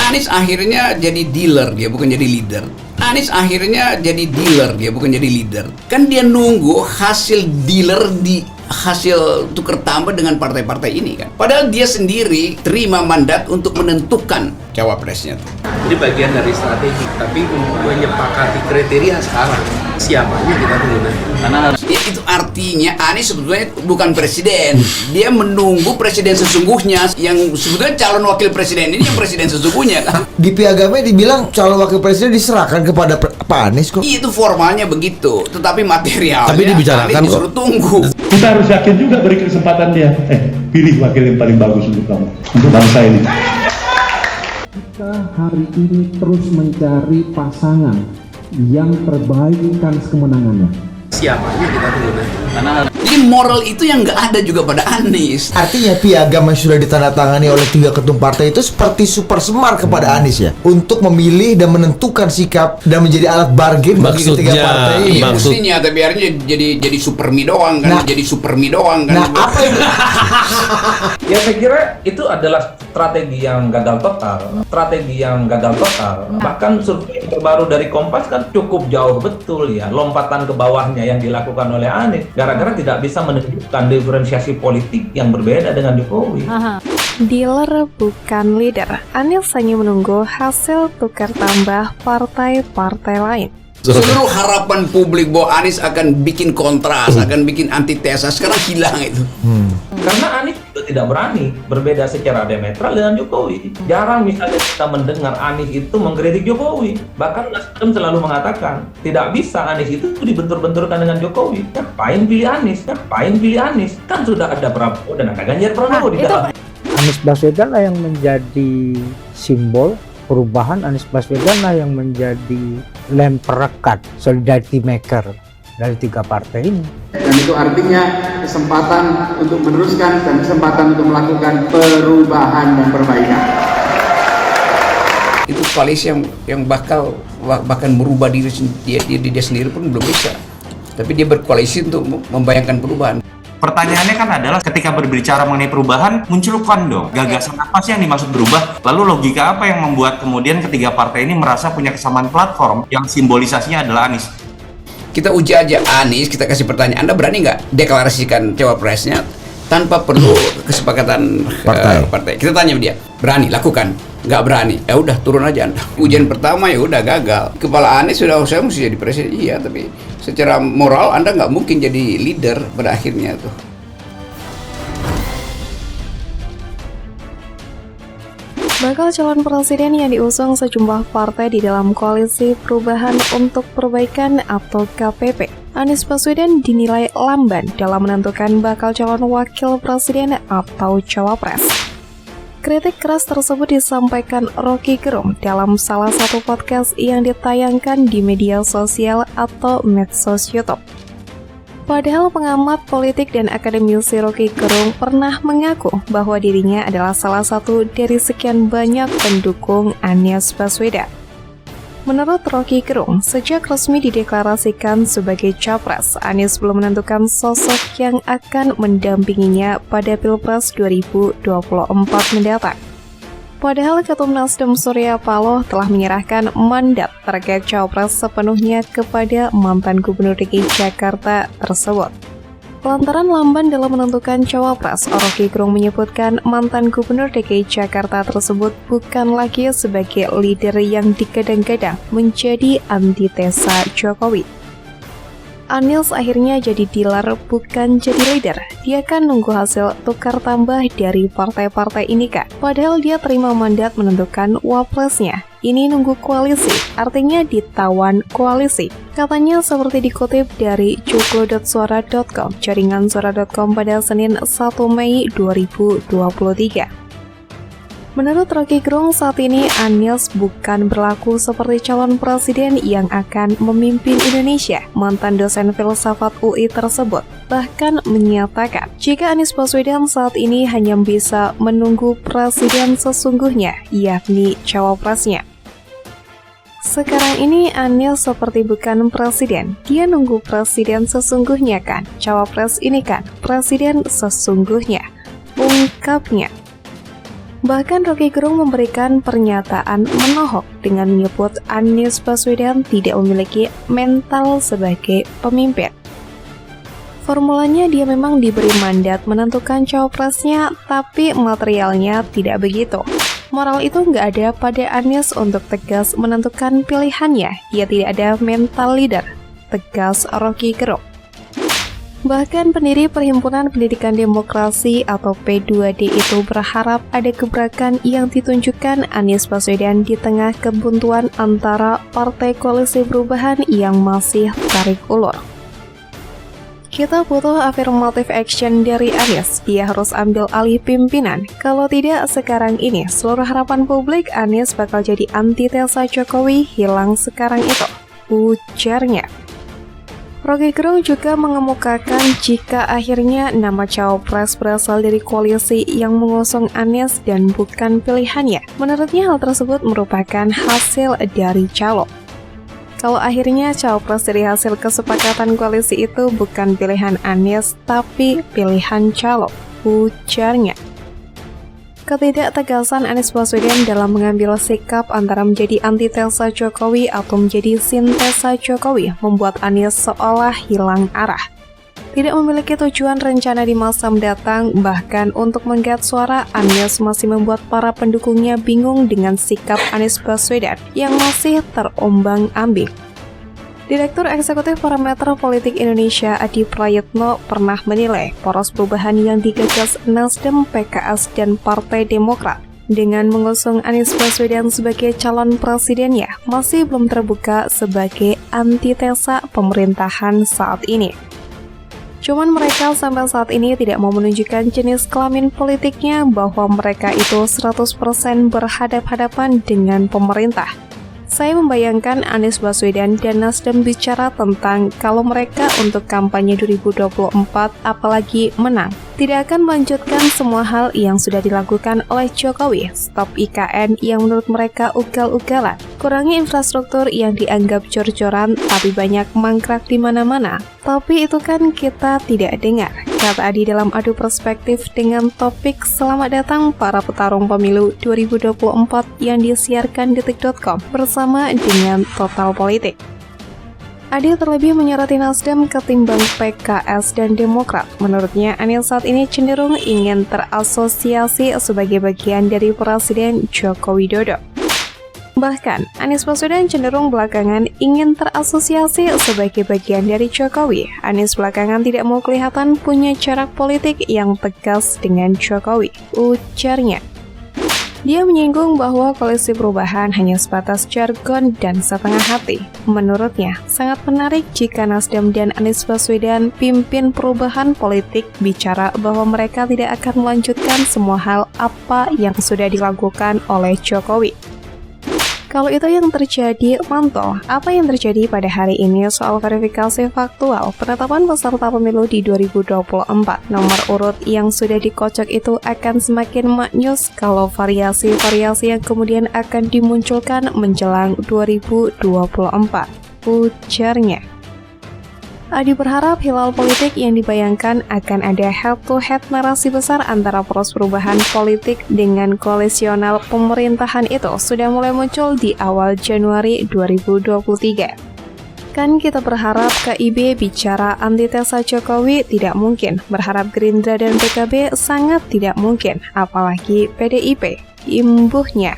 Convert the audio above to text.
Anies akhirnya jadi dealer, dia bukan jadi leader. Anies akhirnya jadi dealer, dia bukan jadi leader. Kan dia nunggu hasil dealer di hasil tukar tambah dengan partai-partai ini kan. Padahal dia sendiri terima mandat untuk menentukan cawapresnya. Jadi bagian dari strategi, tapi untuk menyepakati kriteria sekarang siapanya kita tunggu nanti. Karena itu artinya Anies sebetulnya bukan presiden. Dia menunggu presiden sesungguhnya, yang sebetulnya calon wakil presiden ini yang presiden sesungguhnya kan. Di piagamnya dibilang calon wakil presiden diserahkan kepada Pak Anies kok. Itu formalnya begitu, tetapi materialnya Tapi dibicarakan Anies disuruh tunggu. Kita harus yakin juga beri kesempatan dia. Pilih wakil yang paling bagus untuk kamu, untuk bangsa ini. Kita hari ini terus mencari pasangan yang terbaikkan kemenangannya. siapanya kita tunggu nanti. Karena Jadi moral itu yang nggak ada juga pada Anies. Artinya piagam yang sudah ditandatangani oleh 3 ketum partai itu seperti super semar kepada Anies ya, untuk memilih dan menentukan sikap dan menjadi alat bargain bagi ketiga partai ini. Iya, mestinya, tapi akhirnya jadi super mie doang kan, jadi super mie doang kan. Nah, apa itu? Ya saya kira itu adalah strategi yang gagal total. Bahkan survei terbaru dari Kompas kan cukup jauh betul ya, lompatan ke bawahnya yang dilakukan oleh Anies gara-gara tidak bisa menunjukkan diferensiasi politik yang berbeda dengan Jokowi. Dealer bukan leader. Anies hanya menunggu hasil tukar tambah partai-partai lain. Seluruh harapan publik bahwa Anies akan bikin kontras, akan bikin antitesa, sekarang hilang itu. Karena Anies juga tidak berani berbeda secara diametral dengan Jokowi. Jarang misalnya kita mendengar Anies itu mengkritik Jokowi. Bahkan Nasdem selalu mengatakan, tidak bisa Anies itu dibentur-benturkan dengan Jokowi. Ngapain pilih Anies? Kan sudah ada Prabowo dan ada Ganjar Pranowo di dalam. Anies Baswedan lah yang menjadi simbol perubahan. Anies Baswedan lah yang menjadi lem perekat, solidarity maker dari 3 partai ini. Dan itu artinya kesempatan untuk meneruskan dan kesempatan untuk melakukan perubahan dan perbaikan. Itu koalisi yang bahkan merubah diri dia sendiri pun belum bisa. Tapi dia berkoalisi untuk membayangkan perubahan. Pertanyaannya kan adalah ketika berbicara mengenai perubahan, muncul kondom. Gagasan apa sih yang dimaksud berubah? Lalu logika apa yang membuat kemudian ketiga partai ini merasa punya kesamaan platform yang simbolisasinya adalah Anies? Kita uji aja Anies, kita kasih pertanyaan, Anda berani nggak deklarasikan cawapresnya tanpa perlu kesepakatan partai? Kita tanya dia, berani lakukan? Nggak berani, ya udah turun aja Anda. Ujian pertama ya udah gagal. Kepala Anies sudah, saya mesti jadi presiden, iya, tapi secara moral Anda nggak mungkin jadi leader pada akhirnya tuh. Bakal calon presiden yang diusung sejumlah partai di dalam Koalisi Perubahan untuk Perbaikan atau KPP. Anies Baswedan dinilai lamban dalam menentukan bakal calon wakil presiden atau cawapres. Kritik keras tersebut disampaikan Rocky Gerung dalam salah satu podcast yang ditayangkan di media sosial atau medsos YouTube. Padahal pengamat politik dan akademisi Rocky Gerung pernah mengaku bahwa dirinya adalah salah satu dari sekian banyak pendukung Anies Baswedan. Menurut Rocky Gerung, sejak resmi dideklarasikan sebagai capres, Anies belum menentukan sosok yang akan mendampinginya pada Pilpres 2024 mendatang. Padahal Ketum Nasdem Surya Paloh telah menyerahkan mandat terkait cawapres sepenuhnya kepada mantan Gubernur DKI Jakarta tersebut. Lantaran lamban dalam menentukan cawapres, Rocky Gerung menyebutkan mantan Gubernur DKI Jakarta tersebut bukan lagi sebagai leader yang digadang-gadang menjadi antitesa Jokowi. Anies akhirnya jadi dealer bukan jadi leader. Dia kan nunggu hasil tukar tambah dari partai-partai ini kan. Padahal dia terima mandat menentukan wapresnya. Ini nunggu koalisi, artinya ditawan koalisi. Katanya seperti dikutip dari cuklo.suara.com, jaringan suara.com pada Senin 1 Mei 2023. Menurut Rocky Gerung, saat ini Anies bukan berlaku seperti calon presiden yang akan memimpin Indonesia. Mantan dosen filsafat UI tersebut bahkan menyatakan jika Anies Baswedan saat ini hanya bisa menunggu presiden sesungguhnya, yakni cawapresnya. Sekarang ini Anies seperti bukan presiden, dia nunggu presiden sesungguhnya kan, cawapres ini kan presiden sesungguhnya, ungkapnya. Bahkan Roky Gerung memberikan pernyataan menohok dengan menyebut Anies Baswedan tidak memiliki mental sebagai pemimpin. Formulanya dia memang diberi mandat menentukan cawapresnya, tapi materialnya tidak begitu. Moral itu nggak ada pada Anies untuk tegas menentukan pilihannya. Dia tidak ada mental leader, tegas Roky Gerung. Bahkan pendiri Perhimpunan Pendidikan Demokrasi atau P2D itu berharap ada gebrakan yang ditunjukkan Anies Baswedan di tengah kebuntuan antara Partai Koalisi Perubahan yang masih tarik ulur. Kita butuh affirmative action dari Anies, dia harus ambil alih pimpinan. Kalau tidak sekarang ini, seluruh harapan publik Anies bakal jadi antitesa Jokowi hilang sekarang itu, ujarnya. Roky Gerung juga mengemukakan jika akhirnya nama cawapres berasal dari koalisi yang mengusung Anies dan bukan pilihannya. Menurutnya hal tersebut merupakan hasil dari calo. Kalau akhirnya cawapres dari hasil kesepakatan koalisi itu bukan pilihan Anies tapi pilihan calo, ujarnya. Ketidaktegasan Anies Baswedan dalam mengambil sikap antara menjadi antitesa Jokowi atau menjadi sintesa Jokowi membuat Anies seolah hilang arah. Tidak memiliki tujuan rencana di masa mendatang, bahkan untuk menggait suara, Anies masih membuat para pendukungnya bingung dengan sikap Anies Baswedan yang masih terombang-ambing. Direktur Eksekutif Parameter Politik Indonesia Adi Prayitno pernah menilai poros perubahan yang digagas Nasdem, PKS, dan Partai Demokrat dengan mengusung Anies Baswedan sebagai calon presidennya masih belum terbuka sebagai antitesa pemerintahan saat ini. Cuman mereka sampai saat ini tidak mau menunjukkan jenis kelamin politiknya bahwa mereka itu 100% berhadap-hadapan dengan pemerintah. Saya membayangkan Anies Baswedan dan Nasdem bicara tentang kalau mereka untuk kampanye 2024 apalagi menang, tidak akan melanjutkan semua hal yang sudah dilakukan oleh Jokowi. Stop IKN yang menurut mereka ugal-ugalan, kurangi infrastruktur yang dianggap jor-joran tapi banyak mangkrak di mana-mana. Tapi itu kan kita tidak dengar, kata Adi dalam adu perspektif dengan topik Selamat Datang Para Petarung Pemilu 2024 yang disiarkan detik.com bersama dengan Total Politik. Adi terlebih menyoroti Nasdem ketimbang PKS dan Demokrat. Menurutnya, Anies saat ini cenderung ingin terasosiasi sebagai bagian dari Presiden Joko Widodo. Bahkan, Anies Baswedan cenderung belakangan ingin terasosiasi sebagai bagian dari Jokowi. Anies belakangan tidak mau kelihatan punya jarak politik yang tegas dengan Jokowi, ujarnya. Dia menyinggung bahwa koalisi perubahan hanya sebatas jargon dan setengah hati. Menurutnya, sangat menarik jika Nasdem dan Anies Baswedan pimpin perubahan politik bicara bahwa mereka tidak akan melanjutkan semua hal apa yang sudah dilakukan oleh Jokowi. Kalau itu yang terjadi, mantul. Apa yang terjadi pada hari ini soal verifikasi faktual penetapan peserta pemilu di 2024. Nomor urut yang sudah dikocok itu akan semakin maknyus kalau variasi-variasi yang kemudian akan dimunculkan menjelang 2024, ujarnya. Adi berharap hilal politik yang dibayangkan akan ada head-to-head narasi besar antara poros perubahan politik dengan koalisional pemerintahan itu sudah mulai muncul di awal Januari 2023. Kan kita berharap KIB bicara antitesa Jokowi tidak mungkin, berharap Gerindra dan PKB sangat tidak mungkin, apalagi PDIP, imbuhnya.